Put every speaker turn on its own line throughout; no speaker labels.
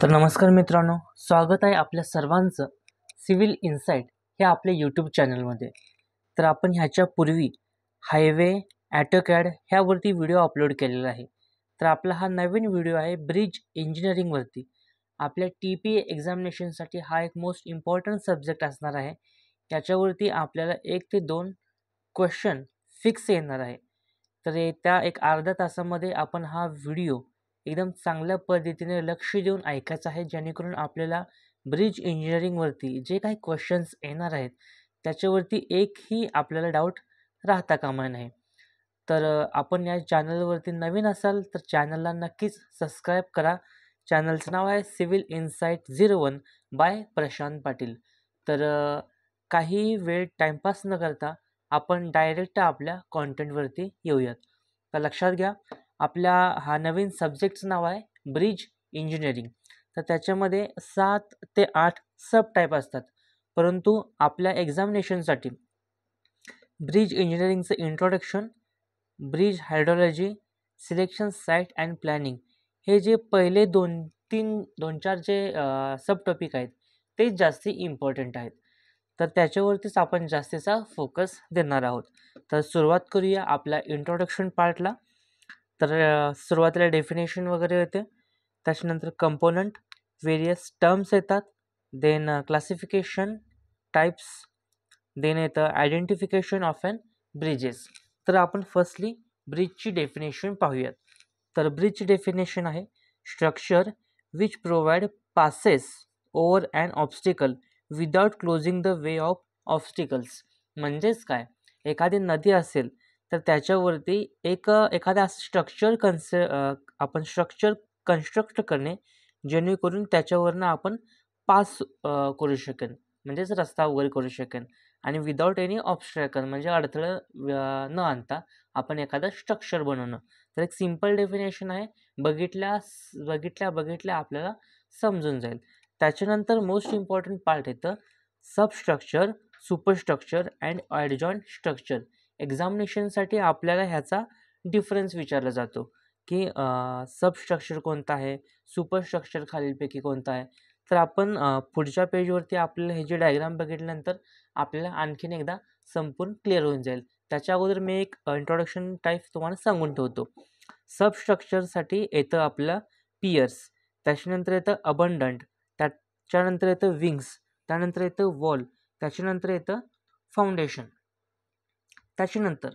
तर नमस्कार मित्रांनो, स्वागत आहे आपल्या सर्वांचं सिव्हिल इन्साइट हे आपल्या यूट्यूब चॅनलमध्ये. तर आपण ह्याच्यापूर्वी हायवे, ॲटोकॅड ह्यावरती व्हिडिओ अपलोड केलेला आहे. तर आपला हा नवीन व्हिडिओ आहे ब्रिज इंजिनिअरिंगवरती. आपल्या TPA एक्झामिनेशनसाठी हा एक मोस्ट इम्पॉर्टंट सब्जेक्ट असणार आहे. याच्यावरती आपल्याला 1 ते 2 क्वेश्चन फिक्स येणार आहे. तर येत्या एक अर्ध्या तासामध्ये आपण हा व्हिडिओ एकदम चांगल्या पद्धतीने लक्ष देऊन ऐकायचं आहे, जेणेकरून आपल्याला ब्रिज इंजिनिअरिंगवरती जे काही क्वेश्चन्स येणार आहेत त्याच्यावरती एकही आपल्याला डाऊट राहता कामा नये. तर आपण या चॅनलवरती नवीन असाल तर चॅनलला नक्कीच सबस्क्राईब करा. चॅनलचं नाव आहे civil insight 01 by Prashant Patil. तर काही वेळ टाईमपास न करता आपण डायरेक्ट आपल्या कॉन्टेंटवरती येऊयात. तर लक्षात घ्या, आपल्या हा नवीन सब्जेक्टचं नाव आहे ब्रिज इंजिनिअरिंग. तर त्याच्यामध्ये 7 ते 8 सब टाईप असतात, परंतु आपल्या एक्झामिनेशनसाठी ब्रिज इंजिनिअरिंगचं introduction, bridge hydrology, selection site and planning हे जे पहिले 2-4 जे सब टॉपिक आहेत ते जास्ती इम्पॉर्टंट आहेत. तर त्याच्यावरतीच आपण जास्तीचा फोकस देणार आहोत. तर सुरुवात करूया आपल्या इंट्रोडक्शन पार्टला. तर सुरुवातीला डेफिनेशन वगैरे येते, त्याच्यानंतर कंपोनंट, वेरियस टर्म्स येतात, देन क्लासिफिकेशन, टाईप्स, देन येतं आयडेंटिफिकेशन ऑफ ॲन ब्रिजेस. तर आपण फर्स्टली ब्रिजची डेफिनेशन पाहूयात. तर ब्रिजची डेफिनेशन आहे structure which provide passes over an obstacle without closing the way of obstacles. म्हणजेच काय, एखादी नदी असेल तर त्याच्यावरती एखादा स्ट्रक्चर आपण स्ट्रक्चर कन्स्ट्रक्ट करणे, जेणेकरून त्याच्यावरनं आपण पास करू शकेन, म्हणजेच रस्ता वगैरे करू शकेन. आणि विदाउट एनी ऑब्स्ट्रॅकल म्हणजे अडथळं न आणता आपण एखादं स्ट्रक्चर बनवणं. तर एक सिम्पल डेफिनेशन आहे, बघितल्या आपल्याला समजून जाईल. त्याच्यानंतर मोस्ट इम्पॉर्टंट पार्ट येतं सबस्ट्रक्चर, सुपरस्ट्रक्चर अँड ॲडजॉइंट स्ट्रक्चर. एक्झामिनेशनसाठी आपल्याला ह्याचा डिफरन्स विचारला जातो की सबस्ट्रक्चर कोणता आहे, सुपरस्ट्रक्चर खालीलपैकी कोणता आहे. तर आपण पुढच्या पेजवरती आपल्याला हे जे डायग्राम बघितल्यानंतर आपल्याला आणखीन एकदा संपूर्ण क्लिअर होऊन जाईल. त्याच्या अगोदर मी एक इंट्रोडक्शन टाईप तुम्हाला सांगून ठेवतो. सबस्ट्रक्चरसाठी येतं आपलं पियर्स, त्याच्यानंतर येतं अबंडंट, त्याच्यानंतर येतं विंग्स, त्यानंतर येतं वॉल, त्याच्यानंतर येतं फाउंडेशन, त्याच्यानंतर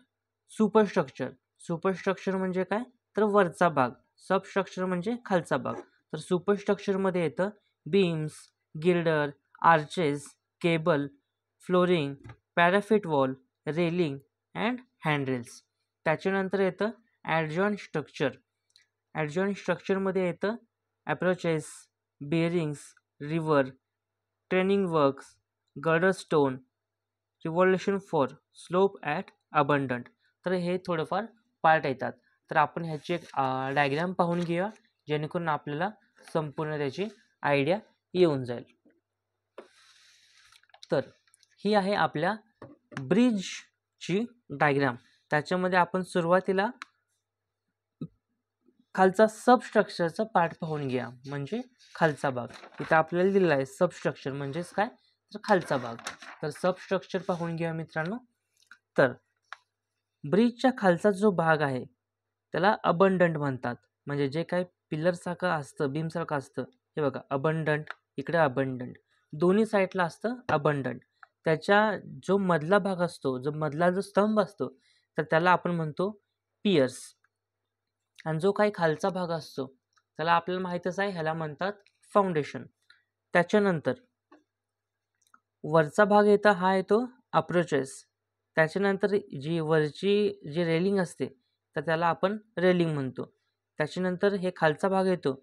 सुपरस्ट्रक्चर. सुपरस्ट्रक्चर म्हणजे काय, तर वरचा भाग. सबस्ट्रक्चर म्हणजे खालचा भाग. तर सुपरस्ट्रक्चरमध्ये येतं beams, girder, arches, cable, flooring, parapet wall, railing and handrails. त्याच्यानंतर येतं ॲडजॉइंट स्ट्रक्चर. ॲडजॉइंट स्ट्रक्चरमध्ये येतं approaches, bearings, river, training works, girder stone, revolution for slope at abutment. तर हे थोडंफार पार्ट येतात. तर आपण ह्याची एक डायग्राम पाहून घेऊया, जेणेकरून आपल्याला संपूर्ण त्याची आयडिया येऊन जाईल. तर ही आहे आपल्या ब्रिजची डायग्राम. त्याच्यामध्ये आपण सुरुवातीला खालचा सबस्ट्रक्चरचा पार्ट पाहून घ्या, म्हणजे खालचा भाग. इथं आपल्याला दिलेला आहे सबस्ट्रक्चर म्हणजेच काय, तर खालचा भाग. तर सबस्ट्रक्चर पाहून घ्या मित्रांनो. तर ब्रिजच्या खालचा जो भाग आहे त्याला अबंडंट म्हणतात. म्हणजे जे काही पिलरसारखं असतं, बीमसारखं असतं, हे बघा अबंडंट, इकडे अबंडंट, दोन्ही साईडला असतं अबंडंट. त्याच्या जो मधला भाग असतो, मधला जो स्तंभ असतो, तर त्याला आपण म्हणतो पियर्स. आणि जो काही खालचा भाग असतो त्याला आपल्याला माहीतच आहे, ह्याला म्हणतात फाउंडेशन. त्याच्यानंतर वरचा भाग येतो, हा येतो अप्रोचेस. त्याच्यानंतर जी रेलिंग असते तर त्याला आपण रेलिंग म्हणतो. त्याच्यानंतर हे खालचा भाग येतो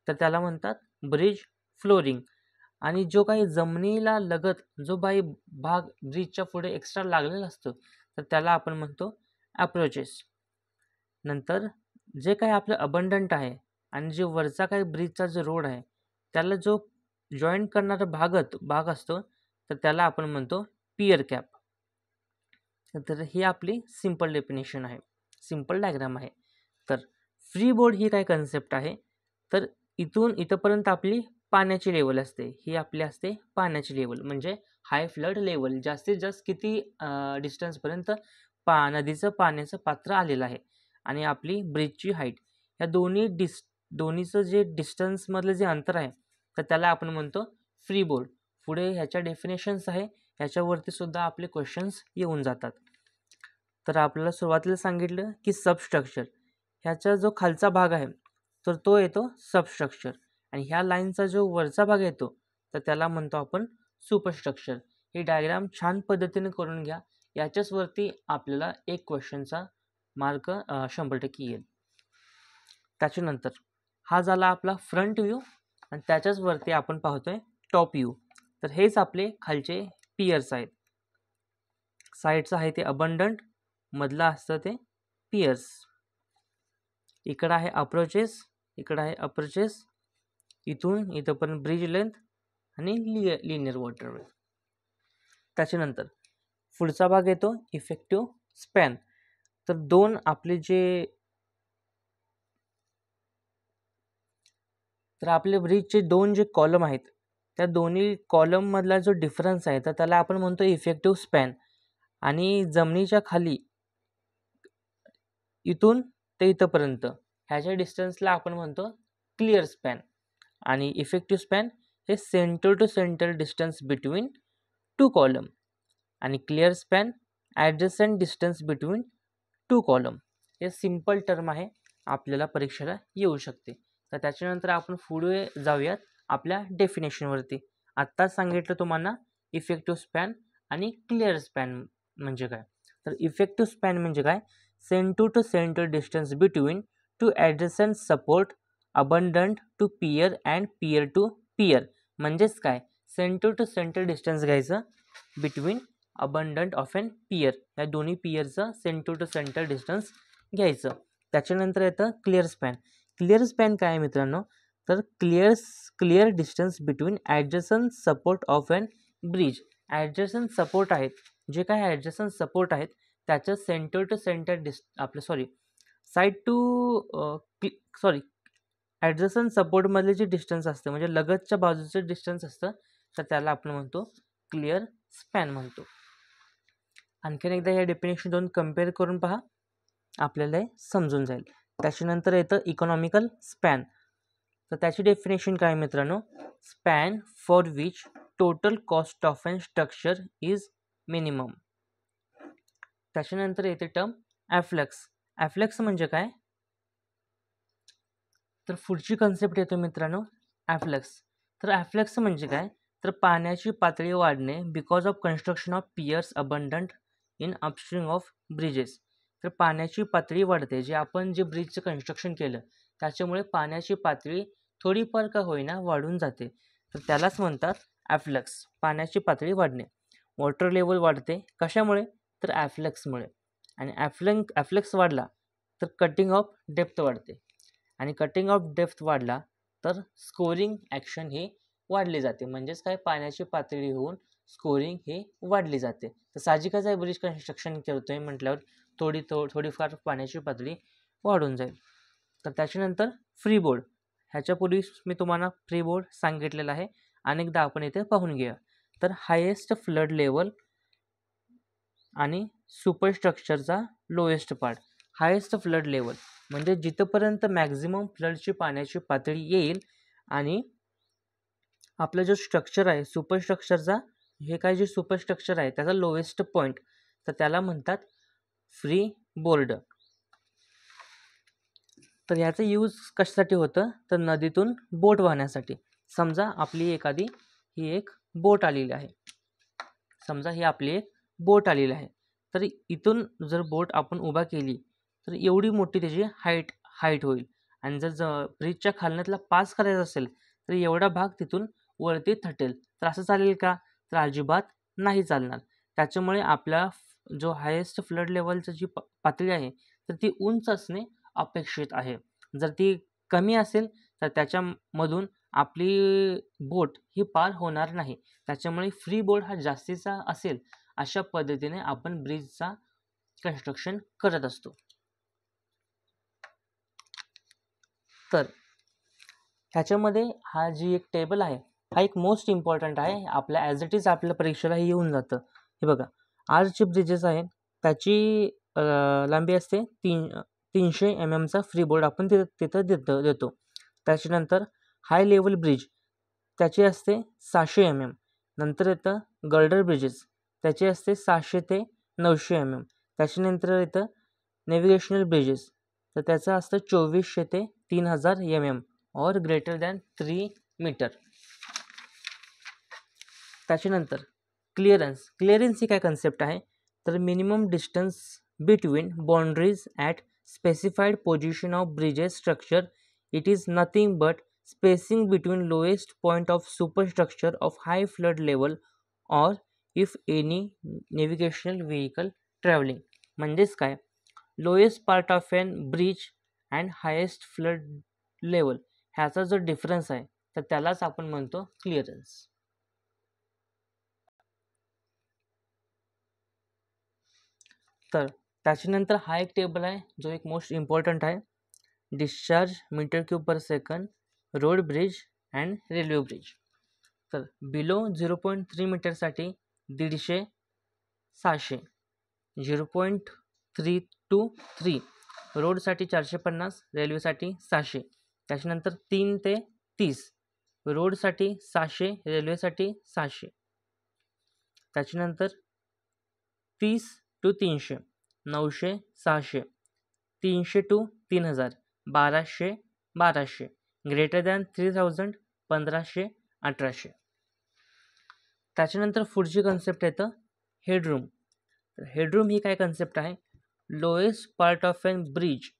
तर त्याला म्हणतात ब्रिज फ्लोरिंग. आणि जो काही जमिनीला लगत जो काही भाग ब्रिजच्या पुढे एक्स्ट्रा लागलेला असतो तर त्याला आपण म्हणतो अप्रोचेस. नंतर जे काही आपलं अबंडंट आहे आणि जे वरचा काही ब्रिजचा जो रोड आहे त्याला जो जॉईंट करणारा भाग असतो तर त्याला आपण म्हणतो पियर कॅप. तर ही आपली सिंपल डेफिनेशन आहे, सिंपल डायग्राम आहे. तर फ्री बोर्ड ही काय कन्सेप्ट आहे, तर इथून इथंपर्यंत आपली पाण्याची लेवल असते, ही आपली असते पाण्याची लेवल. म्हणजे हाय फ्लड लेवल, जास्तीत जास्त किती डिस्टन्सपर्यंत नदीचं पाण्याचं पात्र आलेलं आहे. आणि आपली ब्रिजची हाईट, या दोन्हीचं जे डिस्टन्समधलं जे अंतर आहे, तर त्याला आपण म्हणतो फ्री बोर्ड. पुढे ह्याच्या डेफिनेशन्स आहे, ह्याच्यावरती सुद्धा आपले क्वेश्चन्स येऊन जातात. तर आपल्याला सुरुवातीला सांगितलं की सबस्ट्रक्चर, ह्याचा जो खालचा भाग आहे तर तो येतो सबस्ट्रक्चर, आणि ह्या लाईनचा जो वरचा भाग येतो तर त्याला म्हणतो आपण सुपरस्ट्रक्चर. ही डायग्राम छान पद्धतीने करून घ्या, याच्याच वरती आपल्याला एक क्वेश्चनचा मार्क 100% येईल. त्याच्यानंतर हा झाला आपला फ्रंट व्ह्यू, आणि त्याच्याच वरती आपण पाहतोय टॉप व्ह्यू. तर हेच आपले खालचे पियर्स आहेत. साईडचं आहे ते अबंडंट, मधला असतं ते पियर्स. इकडं आहे अप्रोचेस, इकडं आहे अप्रोचेस, इथून इथंपर्यंत ब्रिज लेंथ आणि लिनियर वॉटरवे. त्याच्यानंतर पुढचा भाग येतो इफेक्टिव्ह स्पॅन. तर दोन आपले आपले ब्रिजचे दोन जे कॉलम आहेत, त्या दोन्ही कॉलममधला जो डिफरन्स आहे तर त्याला आपण म्हणतो इफेक्टिव्ह स्पॅन. आणि जमिनीच्या खाली इथून ते इथंपर्यंत ह्याच्या डिस्टन्सला आपण म्हणतो क्लिअर स्पॅन. आणि इफेक्टिव्ह स्पॅन हे center to center distance between two column, आणि clear span adjacent distance between two column. हे सिम्पल टर्म आहे, आपल्याला परीक्षेला येऊ शकते. तर त्याच्यानंतर आपण पुढे जाऊयात आपल्या डेफिनेशनवरती. आत्ताच सांगितलं तुम्हाला इफेक्टिव्ह स्पॅन आणि क्लिअर स्पॅन म्हणजे काय. तर इफेक्टिव्ह स्पॅन म्हणजे काय, center to center distance between two adjacent support abutment to pier and pier to pier. म्हणजेच काय, सेंटर टू सेंटर डिस्टन्स घ्यायचं between abutment of and pier, या दोन्ही पियरचं सेंटर टू सेंटर डिस्टन्स घ्यायचं. त्याच्यानंतर येतं क्लिअर स्पॅन. क्लिअर स्पॅन काय आहे मित्रांनो, तर clear distance between adjacent support of and bridge. Adjacent support आहेत, जे काय ॲडजसंट सपोर्ट आहेत त्याचं सेंटर टू सेंटर ॲडजसंट सपोर्टमधले जे डिस्टन्स असतं, म्हणजे लगतच्या बाजूचं डिस्टन्स असतं, तर त्याला आपण म्हणतो क्लिअर स्पॅन म्हणतो. आणखीन एकदा या डेफिनेशन दोन कम्पेअर करून पहा, आपल्याला हे समजून जाईल. त्याच्यानंतर येतं इकॉनॉमिकल स्पॅन. तर त्याची डेफिनेशन काय मित्रांनो, span for which total cost of an structure is minimum. त्याच्यानंतर येते टर्म ॲफ्लक्स. ॲफ्लक्स म्हणजे काय, तर पुढची कन्सेप्ट येतो मित्रांनो ॲफ्लक्स. तर ॲफ्लक्स म्हणजे काय, तर पाण्याची पातळी वाढणे because of construction of piers abundant in upstream of bridges. तर पाण्याची पातळी वाढते, जे ब्रिजचं कन्स्ट्रक्शन केलं त्याच्यामुळे पाण्याची पातळी थोडीफार का होईना वाढून जाते, तर त्यालाच म्हणतात ॲफ्लक्स, पाण्याची पातळी वाढणे. वॉटर लेवल वाढते कशामुळे, तर ॲफ्लक्समुळे. आणि ॲफ्लक्स वाढला तर कटिंग ऑफ डेप्थ वाढते, आणि कटिंग ऑफ डेप्थ वाढला तर स्कोरिंग ॲक्शन ही वाढली जाते. म्हणजेच काय, पाण्याची पातळी होऊन स्कोरिंग ही वाढली जाते. तर साहजिकच आहे, ब्रिज कन्स्ट्रक्शन करतोय म्हटल्यावर थोडीफार पाण्याची पातळी वाढून जाईल. तर त्याच्यानंतर फ्री बोर्ड. ह्याच्यापूर्वी मी तुम्हाला फ्री बोर्ड सांगितलेलं आहे, अनेकदा आपण इथे पाहून घेऊया. तर हायेस्ट फ्लड लेवल आणि सुपरस्ट्रक्चरचा lowest part. Highest flood level म्हणजे जिथंपर्यंत मॅक्झिमम फ्लडची पाण्याची पातळी येईल, आणि आपलं जो स्ट्रक्चर आहे सुपरस्ट्रक्चरचा, हे काय जे सुपरस्ट्रक्चर आहे त्याचा लोएस्ट पॉईंट, तर त्याला म्हणतात फ्री बोर्ड. तर याचं यूज कशासाठी होतं, तर नदीतून बोट वाहण्यासाठी. समजा आपली ही एक बोट आलेली आहे, तर इथून जर बोट आपण उभा केली तर एवढी मोठी त्याची हाईट होईल, आणि जर ब्रिजच्या खालनातला पास करायचा असेल तर एवढा भाग तिथून वरती थटेल. तर असं चालेल का, तर अजिबात नाही चालणार. त्याच्यामुळे आपला जो हायेस्ट फ्लड लेवलची जी पातळी आहे तर ती उंच असणे अपेक्षित आहे. जर ती कमी असेल तर त्याच्यामधून आपली बोट ही पार होणार नाही. त्याच्यामुळे फ्री बोर्ड हा जास्तीचा असेल अशा पद्धतीने आपण ब्रिजचा कन्स्ट्रक्शन करत असतो. तर ह्याच्यामध्ये हा जी एक टेबल आहे हा एक मोस्ट इम्पॉर्टंट आहे, आपल्या ॲज इट इज आपल्या परीक्षेला हे येऊन जातं. हे बघा, आर्च ब्रिजेस आहे त्याची लांबी असते 300 mm फ्री बोर्ड आपण तिथं देतो. त्याच्यानंतर हाय लेवल ब्रिज त्याची असते 600 mm. नंतर येतं गर्डर ब्रिजेस त्याची असते 600 ते 900 mm. त्याच्यानंतर येतं नेव्हिगेशनल ब्रिजेस तर त्याचं असतं 2400 ते 3000 mm or greater than 3 meter. त्याच्यानंतर क्लिअरन्स ही काय कन्सेप्ट आहे, तर minimum distance between boundaries at specified position of bridges structure. It is nothing but spacing between lowest point of superstructure of high flood level or if any navigational vehicle travelling. म्हणजेच काय, lowest part of an bridge and highest flood level ह्याचा जो difference आहे तर त्यालाच आपण म्हणतो clearance. तर त्याच्यानंतर हा एक टेबल आहे जो एक मोस्ट इम्पॉर्टंट आहे, discharge metre cube per second road bridge and railway bridge. तर बिलो 0.3 मीटरसाठी 150, 600, 0.323 रोडसाठी 450, रेल्वेसाठी 600. त्याच्यानंतर 3 ते 30 रोडसाठी 600, रेल्वेसाठी 600. त्याच्यानंतर 30 to 300, 900, 600, 300 to 3000, 1200, 1200, ग्रेटर दॅन 3000, 1500, 1800. त्याच्यानंतर पुढची कन्सेप्ट येतं हेडरूम. तर हेडरूम ही काय कन्सेप्ट आहे, lowest part of an bridge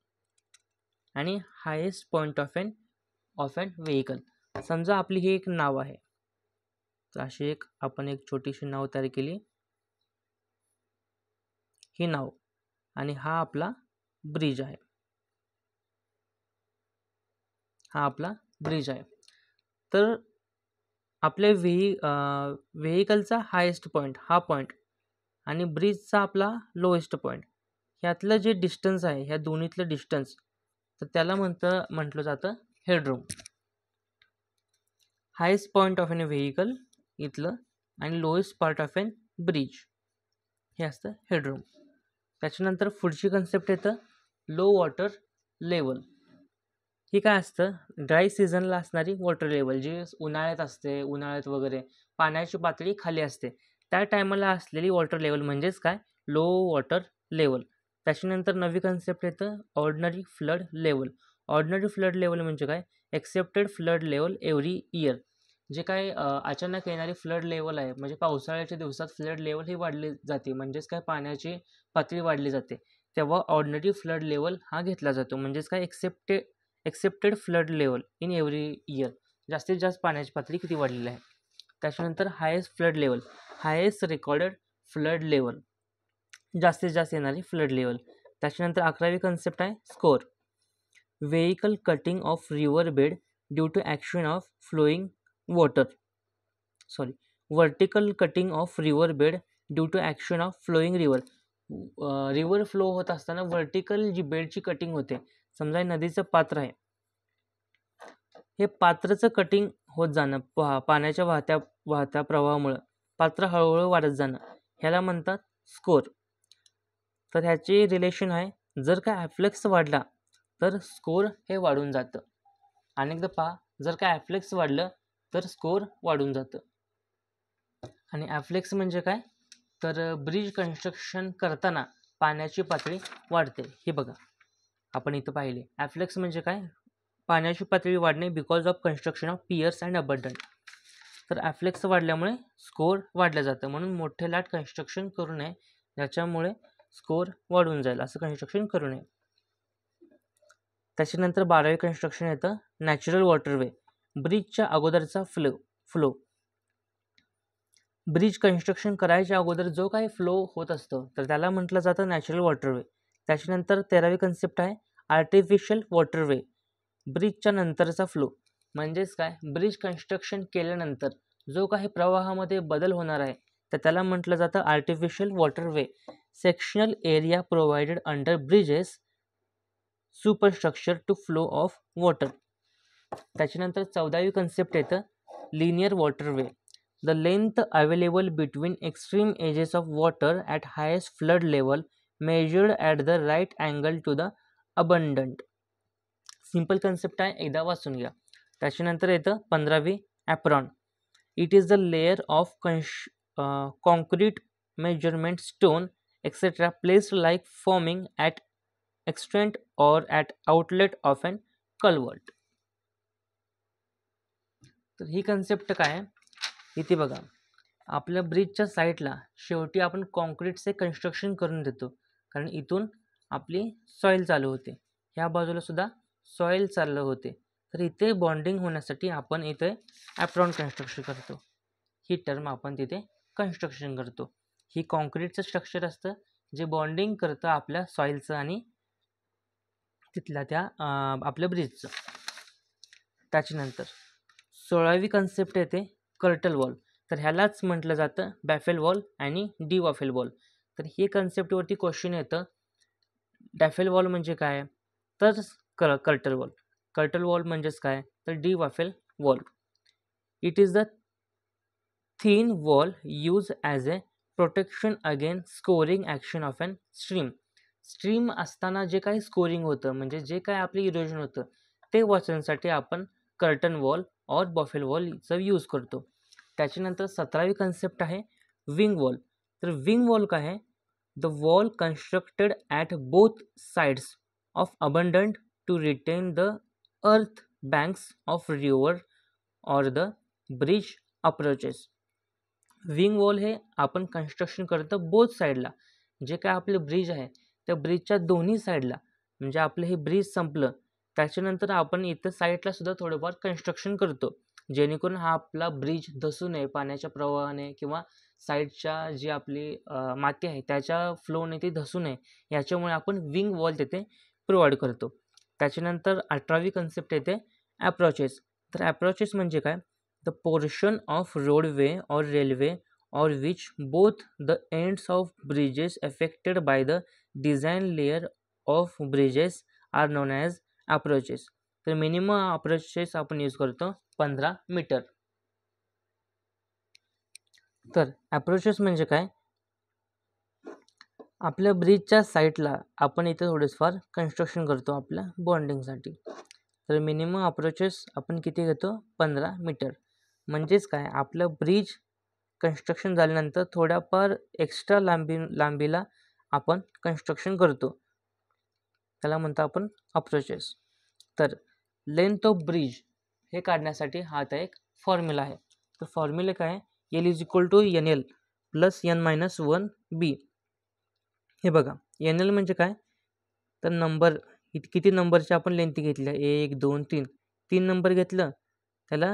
आणि highest point of an vehicle. समजा आपली ही एक नाव आहे, तर अशी आपण एक छोटीशी नाव तयार केली, ही नाव, आणि हा आपला ब्रिज आहे, हा आपला ब्रिज आहे. तर आपल्या व्हेकलचा हायेस्ट पॉईंट हा पॉईंट आणि ब्रिजचा आपला लोएस्ट पॉईंट ह्यातलं जे डिस्टन्स आहे, ह्या दोन्हीतलं डिस्टन्स, तर त्याला म्हटलं जातं headroom. Highest point of an vehicle इथलं आणि lowest part of an bridge हे असतं हेडरूम. त्याच्यानंतर पुढची कन्सेप्ट येतं लो वॉटर लेवल. ही काय असतं, ड्राय सीझनला असणारी वॉटर लेवल जी उन्हाळ्यात असते, उन्हाळ्यात वगैरे पाण्याची पातळी खाली असते त्या टायमाला असलेली वॉटर लेवल म्हणजेच काय, लो वॉटर लेवल. त्याच्यानंतर नवी कन्सेप्ट येतं ordinary flood level. Ordinary flood level म्हणजे काय, expected flood level every year. जे काय अचानक येणारी फ्लड लेवल आहे, म्हणजे पावसाळ्याच्या दिवसात फ्लड लेवल ही वाढली जाते, म्हणजेच काय पाण्याची पातळी वाढली जाते, तेव्हा ऑर्डिनरी फ्लड लेवल हा घेतला जातो. म्हणजेच काय, expected flood level in every year, जास्तीत जास्त पाण्याची पातळी किती वाढलेली आहे. त्याच्यानंतर highest flood level, highest recorded flood level, जास्तीत जास्त येणारी फ्लड लेवल. त्याच्यानंतर 11वी कन्सेप्ट आहे scour. Vertical cutting of river bed due to action of flowing water, vertical cutting of river bed due to action of flowing river. River flow होत असताना vertical जी बेडची cutting होते, समजा नदीचं पात्र आहे, हे पात्राचं कटिंग होत जाणं पाण्याच्या वाहत्या प्रवाहामुळं पात्र हळूहळू वाढत जाणं, ह्याला म्हणतात स्कोर. तर ह्याचे रिलेशन आहे, जर का ॲफ्लेक्स वाढला तर स्कोर हे वाढून जातं. अनेकदा पहा, जर का ॲफ्लेक्स वाढलं तर स्कोर वाढून जातं. आणि ॲफ्लेक्स म्हणजे काय, तर ब्रिज कन्स्ट्रक्शन करताना पाण्याची पातळी वाढते. हे बघा, आपण इथं पाहिले ॲफ्लेक्स म्हणजे काय, पाण्याची पातळी वाढणे because of construction of piers and abundant. तर ॲफ्लेक्स वाढल्यामुळे स्कोर वाढलं जातं, म्हणून मोठे लाट कन्स्ट्रक्शन करू नये, ज्याच्यामुळे स्कोर वाढून जाईल असं कन्स्ट्रक्शन करू नये. त्याच्यानंतर 12वे कन्स्ट्रक्शन येतं नॅचरल वॉटरवे. ब्रिजच्या अगोदरचा फ्लो. ब्रिज कन्स्ट्रक्शन करायच्या अगोदर जो काही फ्लो होत असतो तर त्याला म्हटलं जातं नॅचरल वॉटरवे. त्याच्यानंतर 13वी कन्सेप्ट आहे आर्टिफिशियल वॉटरवे. ब्रिजच्या नंतरचा फ्लो म्हणजेच काय, ब्रिज कन्स्ट्रक्शन केल्यानंतर जो काही प्रवाहामध्ये बदल होणार आहे तर त्याला म्हटलं जातं artificial waterway. Sectional area provided under bridges superstructure to flow of water. त्याच्यानंतर 14वी कन्सेप्ट येतं linear waterway. The length available between extreme edges of water at highest flood level measured at the right angle to the abutment. Simple concept आहे, एकदा वाचून घ्या. त्याच्यानंतर येतं 15वी apron. It is the layer of concrete measurement stone etcetera placed like forming at extent or at outlet of N culvert. तर ही concept काय आहे, इथे बघा आपल्या ब्रिजच्या साईडला शेवटी आपण कॉन्क्रीटचे कन्स्ट्रक्शन करून देतो, कारण इथून आपली सॉईल चालू होते, ह्या बाजूला सुद्धा सॉईल चाललं होते. तर इथे बॉन्डिंग होण्यासाठी आपण इथे ॲप्रॉन कन्स्ट्रक्शन करतो. ही टर्म आपण तिथे कन्स्ट्रक्शन करतो. ही कॉन्क्रीटचं स्ट्रक्चर असतं जे बॉन्डिंग करतं आपल्या सॉईलचं आणि तिथल्या त्या आपल्या ब्रिजचं. त्याच्यानंतर 16वी कन्सेप्ट येते कर्टल वॉल. तर ह्यालाच म्हटलं जातं बॅफेल वॉल आणि डी वॉफेल वॉल. तर हे कन्सेप्टवरती क्वेश्चन येतं. डॅफेल वॉल म्हणजे काय, तर कर्टल वॉल. कर्टल वॉल म्हणजेच काय, तर the baffle wall. It is the thin wall use as a protection against scouring action of an stream. Stream असताना जे काही स्कोरिंग होतं, म्हणजे जे काय आपलं इरोजन होतं ते वाचवण्यासाठी आपण कर्टन वॉल और बॉफेल वॉलचा यूज करतो. त्याच्यानंतर 17वी कन्सेप्ट आहे विंग वॉल. तर विंग वॉल काय आहे, the wall constructed at both sides of abutment to retain the earth banks of river or the bridge approaches. Wing wall हे आपण कन्स्ट्रक्शन करतो बोथ साईडला, जे काय आपलं ब्रिज आहे त्या ब्रिजच्या दोन्ही साईडला, म्हणजे आपलं हे ब्रिज संपलं त्याच्यानंतर आपण इथं साईडला सुद्धा थोडंफार कन्स्ट्रक्शन करतो, जेणेकरून हा आपला ब्रिज धसू नये पाण्याच्या प्रवाहाने किंवा साईडच्या जी आपली माती आहे त्याच्या फ्लोने ती धसू नये, याच्यामुळे आपण विंग वॉल तिथे प्रोव्हाइड करतो. त्याच्यानंतर 18वी कन्सेप्ट येते ॲप्रोचेस. तर ॲप्रोचेस म्हणजे काय, the portion of roadway or railway or which both the ends of bridges affected by the design layer of bridges are known as approaches. तर मिनिमम अप्रोचेस आपण यूज करतो 15 मीटर. तर अप्रोचेस म्हणजे काय, आपल्या ब्रिजच्या साईडला आपण इथे थोडेफार कन्स्ट्रक्शन करतो आपल्या बॉन्डिंगसाठी. तर मिनिमम अप्रोचेस आपण किती घेतो, 15 मीटर. म्हणजेच काय, आपलं ब्रिज कन्स्ट्रक्शन झाल्यानंतर थोड्याफार एक्स्ट्रा लांबीला आपण कन्स्ट्रक्शन करतो, त्याला म्हणतो आपण अप्रोचेस. तर लेंथ ऑफ ब्रिज हे काढण्यासाठी हा आता एक फॉर्म्युला आहे. तर फॉर्म्युला काय आहे, L = NL + N-1B. हे बघा NL म्हणजे काय, तर नंबर किती नंबरचे आपण लेंथ घेतल्या, 1 2 3, 3 नंबर घेतलं त्याला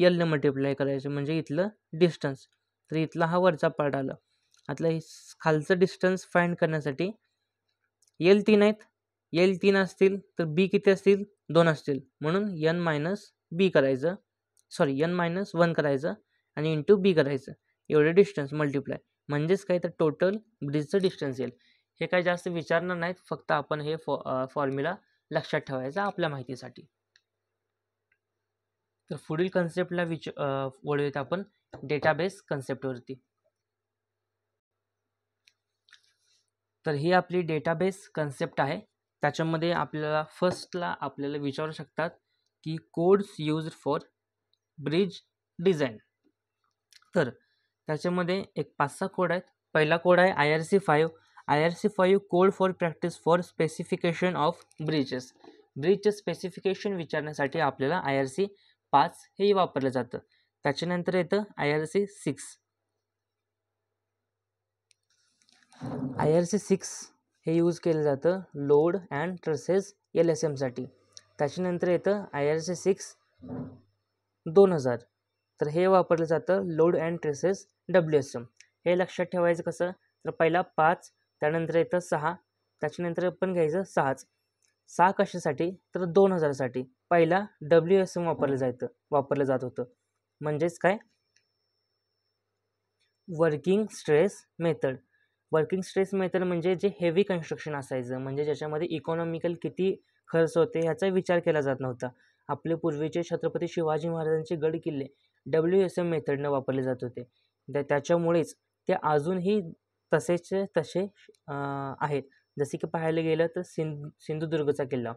L ने मल्टिप्लाय करायचं म्हणजे इथलं डिस्टन्स. तर इथला हा वरचा पार्ट आला. आता खालचं डिस्टन्स फाइंड करण्यासाठी L3 आहेत, L3 असतील तर B किती असतील, 2 असतील, म्हणून N-B करायचं, N-1 करायचं आणि इंटू B करायचं, एवढे डिस्टन्स मल्टिप्लाय, म्हणजेच काय, तर टोटल ब्रिजचं डिस्टन्स येईल. हे काय जास्त विचारणार नाहीत, फक्त आपण हे फॉर्म्युला लक्षात ठेवायचा आपल्या माहितीसाठी. तर पुढील कन्सेप्टला वळूयात आपण डेटाबेस कन्सेप्टवरती. तर ही आपली डेटाबेस कन्सेप्ट आहे. त्याच्यामध्ये आपल्याला फर्स्टला आपल्याला विचारू शकतात की codes used for bridge design. तर त्याच्यामध्ये एक 5-6 कोड आहेत. पहिला कोड आहे IRC5 code for practice for specification of bridges. ब्रिजचे स्पेसिफिकेशन विचारण्यासाठी आपल्याला IRC5 हे वापरलं जातं. त्याच्यानंतर येतं IRC6 हे यूज केलं जातं लोड अँड ट्रेसेस LSMसाठी. त्याच्यानंतर येतं IRC6 2000, तर हे वापरलं जातं लोड अँड ट्रेसेस WSM. हे लक्षात ठेवायचं कसं, तर पहिला 5, त्यानंतर येतं 6, त्याच्यानंतर आपण घ्यायचं 6 कशासाठी, तर 2000साठी पहिला WSM वापरलं जात होतं. म्हणजेच काय, working stress method. Working stress method म्हणजे जे हेवी कन्स्ट्रक्शन असायचं, म्हणजे ज्याच्यामध्ये इकॉनॉमिकल किती खर्च होते ह्याचा विचार केला जात नव्हता. आपले पूर्वीचे छत्रपती शिवाजी महाराजांचे गड किल्ले WSM मेथडनं वापरले जात होते. त्याच्यामुळेच ते अजूनही तसेच तसे आहेत. जसे की पाहायला गेलं तर सिंधुदुर्गचा किल्ला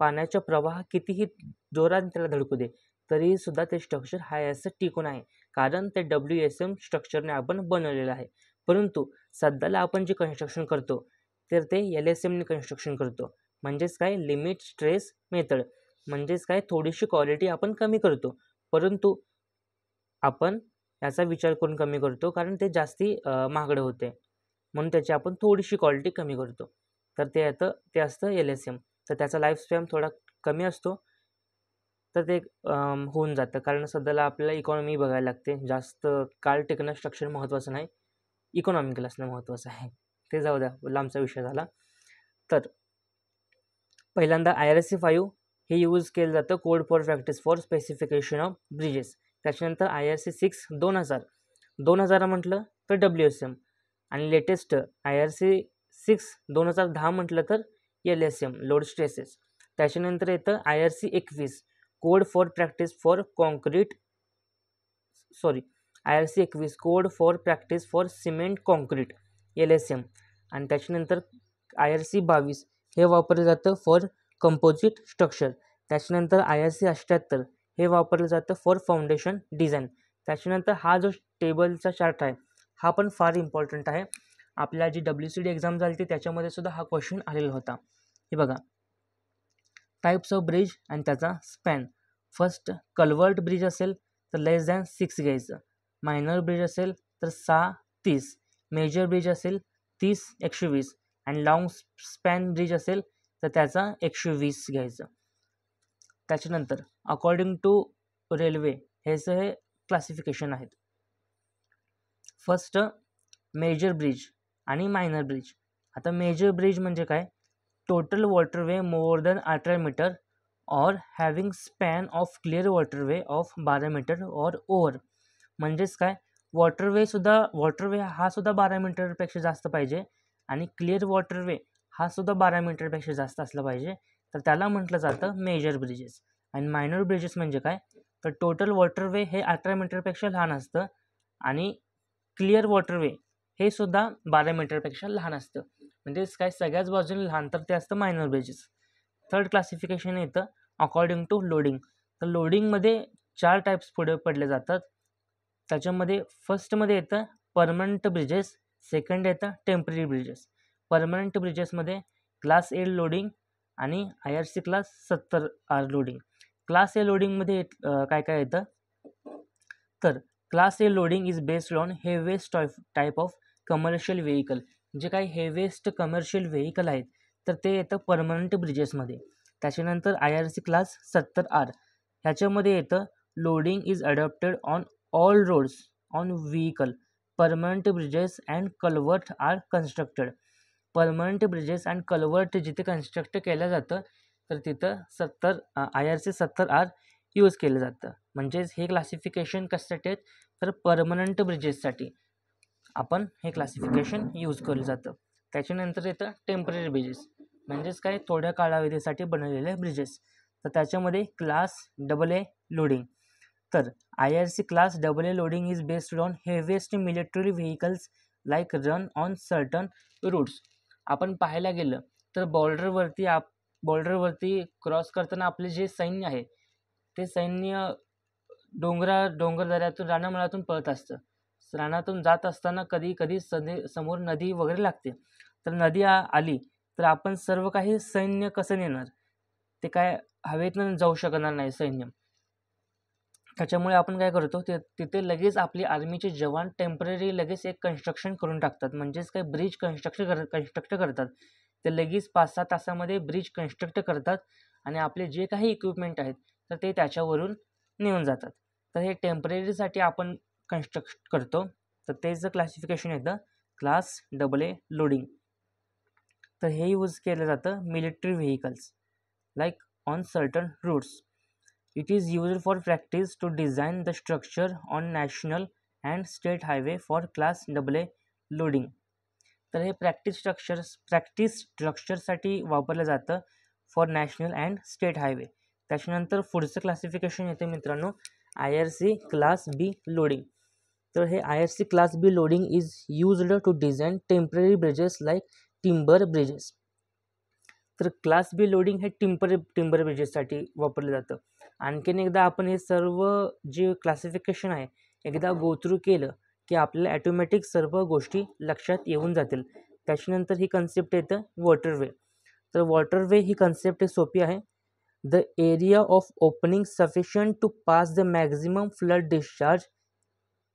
पाण्याचा प्रवाह कितीही जोरात त्याला धडकू दे तरी सुद्धा ते स्ट्रक्चर हाय असं टिकून आहे, कारण ते WSM स्ट्रक्चरने आपण बनवलेलं आहे. परंतु सध्याला आपण जे कन्स्ट्रक्शन करतो तर ते LSMने कन्स्ट्रक्शन करतो. म्हणजेच काय, लिमिट स्ट्रेस मेथड. म्हणजेच काय, थोडीशी क्वालिटी आपण कमी करतो, परंतु आपण याचा विचार करून कमी करतो कारण ते जास्ती महागडं होते, म्हणून त्याची आपण थोडीशी क्वालिटी कमी करतो. तर ते असतं LSM. तर त्याचा लाईफ स्पॅन थोडा कमी असतो, तर ते होऊन जातं. कारण सध्याला आपल्याला इकॉनॉमी बघायला लागते. जास्त काळ टिकणं स्ट्रक्चर महत्त्वाचं नाही, इकॉनॉमिकल असणं महत्त्वाचं आहे. ते जाऊ द्या, लांबचा विषय झाला. तर पहिल्यांदा IRC 5 हे यूज केलं जातं code for practice for specification of bridges. त्याच्यानंतर IRC 6 2000 म्हटलं तर WSM, आणि लेटेस्ट IRC 6 2010 म्हटलं तर LSM लोड स्ट्रेसेस. त्याच्यानंतर येतं IRC 21 code for practice for IRC 21 code for practice for cement concrete LSM. आणि त्याच्यानंतर IRC 22 हे वापरलं जातं फॉर कंपोजिट स्ट्रक्चर. त्याच्यानंतर IRC 78 हे वापरलं जातं फॉर फाउंडेशन डिझाईन. त्याच्यानंतर हा जो टेबलचा चार्ट आहे हा पण फार इम्पॉर्टंट आहे. आपल्या जी WCD एक्झाम झाली होती त्याच्यामध्ये सुद्धा हा क्वेश्चन आलेला होता. हे बघा, टाईप्स ऑफ ब्रिज आणि त्याचा स्पॅन. फर्स्ट, कल्वर्ट ब्रिज असेल तर लेस दॅन 6 घ्यायचं. मायनर ब्रिज असेल तर 6-30. मेजर ब्रिज असेल 30-120 आणि लॉंग स्पॅन ब्रिज असेल तर त्याचा 120 घ्यायचं. त्याच्यानंतर अकॉर्डिंग टू रेल्वे हे क्लासिफिकेशन आहेत. फर्स्ट, मेजर ब्रिज आणि मायनर ब्रिज. आता मेजर ब्रिज म्हणजे काय, total waterway more than 18 meter or having span of clear waterway of 12 meter or over. म्हणजेच काय, वॉटरवे हा सुद्धा 12 मीटरपेक्षा जास्त पाहिजे आणि क्लिअर वॉटरवे हा सुद्धा 12 मीटरपेक्षा जास्त असला पाहिजे, तर त्याला म्हटलं जातं मेजर ब्रिजेस. आणि मायनर ब्रिजेस म्हणजे काय, तर टोटल वॉटरवे हे 18 मीटरपेक्षा लहान असतं आणि क्लिअर वॉटरवे हे सुद्धा 12 मीटरपेक्षा लहान असतं. म्हणजेच काय, सगळ्याच बाजूने लहान, तर ते असतं मायनर ब्रिजेस. थर्ड क्लासिफिकेशन येतं अकॉर्डिंग टू लोडिंग. तर लोडिंगमध्ये 4 टाईप्स पुढे पडले जातात. त्याच्यामध्ये फर्स्टमध्ये येतं परमनंट ब्रिजेस, सेकंड येतं टेम्पररी ब्रिजेस. परमनंट ब्रिजेसमध्ये क्लास A लोडिंग आणि IRC class 70R loading. Class A लोडिंगमध्ये काय काय येतं, तर class A loading is based on heaviest type of commercial vehicle. जे काही हेवेस्ट कमर्शियल व्हेकल आहेत तर ते येतं परमनंट ब्रिजेसमध्ये. त्याच्यानंतर IRC क्लास 70R ह्याच्यामध्ये येतं loading is adopted on all roads on vehicle. Permanent bridges and culvert are constructed. Permanent bridges and culvert जिथे कन्स्ट्रक्ट केलं जातं तर तिथं IRC 70R यूज केलं जातं. म्हणजेच हे क्लासिफिकेशन कशासाठी आहेत, तर परमनंट ब्रिजेससाठी आपण हे क्लासिफिकेशन यूज केलं जातं. त्याच्यानंतर येतं टेम्पररी ब्रिजेस, म्हणजेच काय, थोड्या कालावधीसाठी बनवलेले ब्रिजेस. तर त्याच्यामध्ये क्लास AA लोडिंग. तर IRC class AA loading is based on heaviest military vehicles like run on certain routes. आपण पाहायला गेलं तर बॉर्डरवरती क्रॉस करताना आपले जे सैन्य आहे ते सैन्य डोंगरदऱ्यातून रानामळातून पळत असतं. रानातून जात असताना कधी कधी समोर नदी वगैरे लागते. तर नदी आली तर आपण सर्व काही सैन्य कसं नेणार, ते काय हवेतून जाऊ शकणार नाही सैन्य. त्याच्यामुळे आपण काय करतो, तिथे लगेच आपली आर्मीचे जवान टेम्पररी लगेच एक कन्स्ट्रक्शन करून टाकतात. म्हणजेच काय, ब्रिज कन्स्ट्रक्ट करतात. ते लगेच 5-6 तासामध्ये ब्रिज कन्स्ट्रक्ट करतात आणि आपले जे काही इक्विपमेंट आहेत तर ते त्याच्यावरून नेऊन जातात. तर हे टेम्पररीसाठी आपण कन्स्ट्रक्ट करतो. तर तेच क्लासिफिकेशन येतं क्लास AA लोडिंग. तर हे यूज केलं जातं military vehicles like on certain routes. It is used for practice to design the structure on national and state highway for class AA loading. तर हे प्रॅक्टिस स्ट्रक्चरसाठी वापरलं जातं for national and state highway. त्याच्यानंतर पुढचं classification येते मित्रांनो IRC class B loading. तर हे IRC class B loading is used to design temporary bridges like timber bridges. तर क्लास बी लोडिंग हे टिम्बर ब्रिजेससाठी वापरलं जातं. आणखीन एकदा आपण हे सर्व जे क्लासिफिकेशन आहे एकदा गो थ्रू केलं की आपल्याला ॲटोमॅटिक सर्व गोष्टी लक्षात येऊन जातील. त्याच्यानंतर ही कन्सेप्ट येतं वॉटरवे. तर वॉटरवे ही कन्सेप्ट सोपी आहे. The area of opening sufficient to pass the maximum flood discharge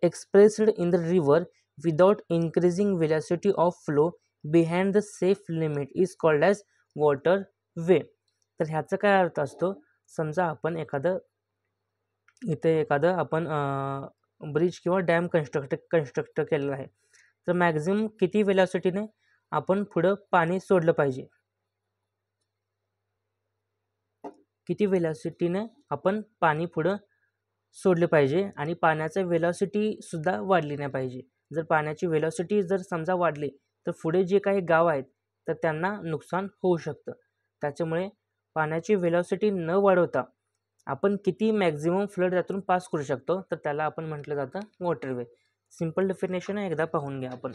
expressed in the river without increasing velocity of flow behind the safe limit is called as waterway. तर ह्याचा काय अर्थ असतो, समजा आपण एखादं आपण ब्रिज किंवा डॅम कन्स्ट्रक्ट केलेला आहे. तर मॅक्झिमम किती वेलॉसिटीने आपण पुढं पाणी सोडलं पाहिजे, किती वेलॉसिटीने आपण पाणी पुढं सोडले पाहिजे आणि पाण्याचं वेलॉसिटीसुद्धा वाढली नाही पाहिजे. जर पाण्याची वेलॉसिटी जर समजा वाढली तर पुढे जे काही गाव आहेत तर त्यांना नुकसान होऊ शकतं. त्याच्यामुळे पाण्याची वेलॉसिटी न वाढवता आपण किती मॅक्झिमम फ्लड त्यातून पास करू शकतो तर त्याला आपण म्हटलं जातं वॉटरवे. सिम्पल डेफिनेशन आहे, एकदा पाहून घ्या आपण.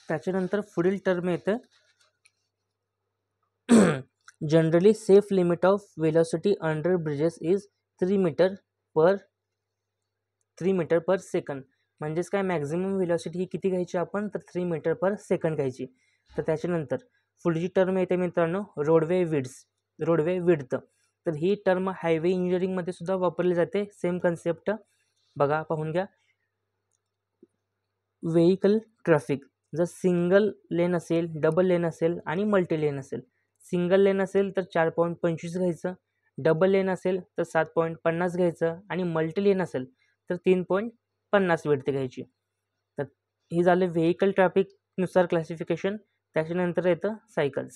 त्याच्यानंतर पुढील टर्म येतं generally safe limit of velocity under bridges is 3 metre per second. म्हणजेच काय, मॅक्झिमम वेलॉसिटी ही किती घ्यायची आपण तर 3 मीटर पर सेकंड घ्यायची. तर त्याच्यानंतर पुढची टर्म येते मित्रांनो रोडवे विड्थ. तर ही टर्म हायवे इंजिनिअरिंगमध्ये सुद्धा वापरली जाते. सेम कन्सेप्ट बघा, पाहून घ्या. व्हेकल ट्रॅफिक जर सिंगल लेन असेल, डबल लेन असेल आणि मल्टी लेन असेल. सिंगल लेन असेल तर 4.25 घ्यायचं, डबल लेन असेल तर 7.50 घ्यायचं आणि मल्टी लेन असेल तर 3.50 विड्थ घ्यायची. तर ही झालं व्हेकल ट्रॅफिकनुसार क्लासिफिकेशन. त्याच्यानंतर येतं सायकल्स.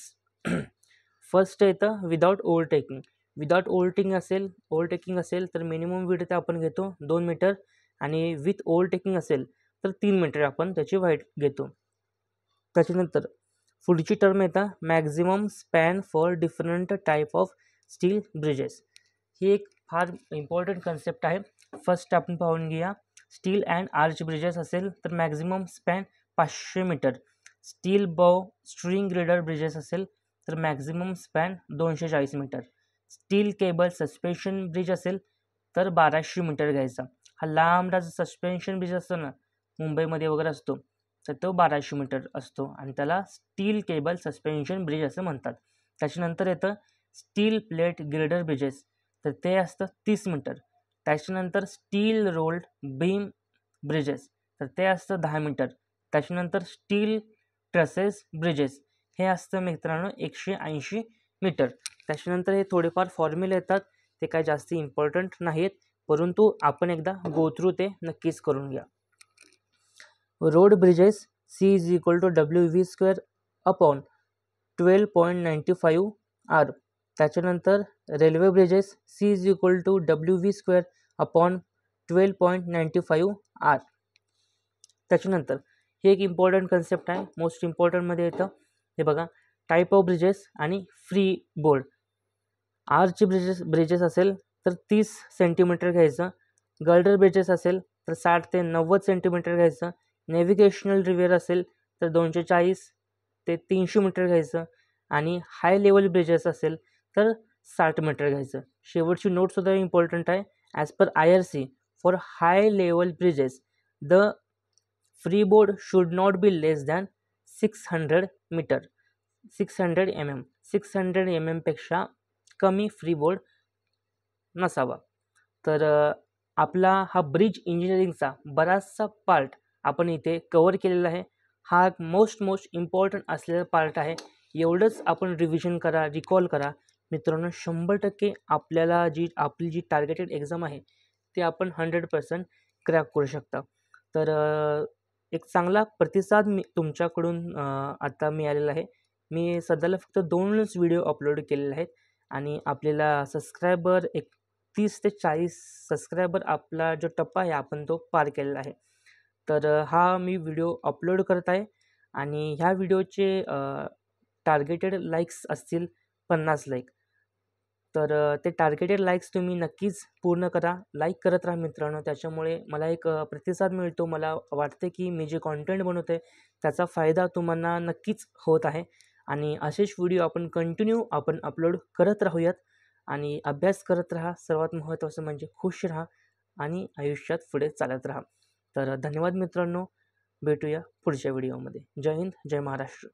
फर्स्ट येतं विदाउट ओव्हरटेकिंग. विदाउट ओव्हरटेकिंग असेल तर मिनिमम विड्थ आपण घेतो 2 मीटर आणि विथ ओव्हरटेकिंग असेल तर 3 मीटर आपण त्याची हाईट घेतो. त्याच्यानंतर पुढची टर्म येतं maximum span for different type of steel bridges. ही एक फार इम्पॉर्टंट कन्सेप्ट आहे. फर्स्ट आपण पाहून घेऊया. स्टील अँड आर्च ब्रिजेस असेल तर maximum span 500 meter. Steel bow string girder bridges असेल तर maximum span 240 meter. Steel cable suspension bridge असेल तर 1200 मीटर घ्यायचा. हा लांबडा सस्पेन्शन ब्रिज असतो ना, मुंबईमध्ये वगैरे असतो, तर तो 1200 मीटर असतो आणि त्याला स्टील केबल सस्पेन्शन ब्रिज असं म्हणतात. त्याच्यानंतर येतं स्टील प्लेट ग्रेडर ब्रिजेस, तर ते असतं 30 मीटर. त्याच्यानंतर स्टील रोल्ड बीम ब्रिजेस, तर ते असतं 10 मीटर. त्याच्यानंतर स्टील ट्रसेस ब्रिजेस हे असतं मित्रांनो 180 मीटर. त्याच्यानंतर हे थोडेफार फॉर्म्युले येतात, ते काय जास्त इम्पॉर्टंट नाहीत, परंतु आपण एकदा गो थ्रू ते नक्कीच करून घ्या. Road bridges C is equal to WV² upon 12.95 R. त्याच्यानंतर railway bridges C is equal to WV² upon 12.95 R. त्याच्यानंतर हे एक इम्पॉर्टंट कन्सेप्ट आहे, मोस्ट इम्पॉर्टंटमध्ये येतं. हे बघा, टाईप ऑफ ब्रिजेस आणि फ्री बोर्ड. आर्च ब्रिजेस असेल तर 30 सेंटीमीटर घ्यायचं. गर्डर ब्रिजेस असेल तर 60 ते 90 सेंटीमीटर घ्यायचं. नेव्हिगेशनल रिव्हर असेल तर 240 ते 300 मीटर घ्यायचं आणि हाय लेवल ब्रिजेस असेल तर 60 मीटर घ्यायचं. शेवटची नोटसुद्धा इम्पॉर्टंट आहे. As per IRC for high level bridges the free board should not be less than 600 metre. 600 mm. 600 mm पेक्षा कमी फ्री बोर्ड नसावा. तर आपला हा ब्रिज इंजिनिअरिंगचा बराचसा पार्ट आपण इथे कवर केलेला आहे. हा मोस्ट इम्पॉर्टंट असलेला पार्ट आहे. एवढंच आपण रिव्हिजन करा, रिकॉल करा मित्रांनो. 100% आपल्याला आपली जी टार्गेटेड एक्झाम आहे ते आपण 100% क्रॅक करू शकता. तर एक चांगला प्रतिसाद तुमच्याकडून आता मिळालेला आहे. मी सध्याला फक्त 2च व्हिडिओ अपलोड केलेले आहेत आणि आपल्याला सबस्क्रायबर 30 ते 40 सबस्क्रायबर आपला जो टप्पा आहे आपण तो पार केलेला आहे. तर हा मी व्हिडिओ अपलोड करत आहे आणि ह्या व्हिडिओचे टार्गेटेड लाईक्स असतील 50 लाईक. तर ते टार्गेटेड लाईक्स तुम्ही नक्कीच पूर्ण करा. लाईक करत राहा मित्रांनो. त्याच्यामुळे मला एक प्रतिसाद मिळतो. मला वाटते की मी जे कंटेंट बनवतो आहे त्याचा फायदा तुम्हाला नक्कीच होत आहे आणि असेच व्हिडिओ आपण कंटिन्यू अपलोड करत राहूयात आणि अभ्यास करत राहा. सर्वात महत्त्वाचं म्हणजे खुश राहा आणि आयुष्यात पुढे चालत राहा. तर धन्यवाद मित्रांनो. भेटूया पुढच्या व्हिडिओमध्ये. जय हिंद, जय महाराष्ट्र.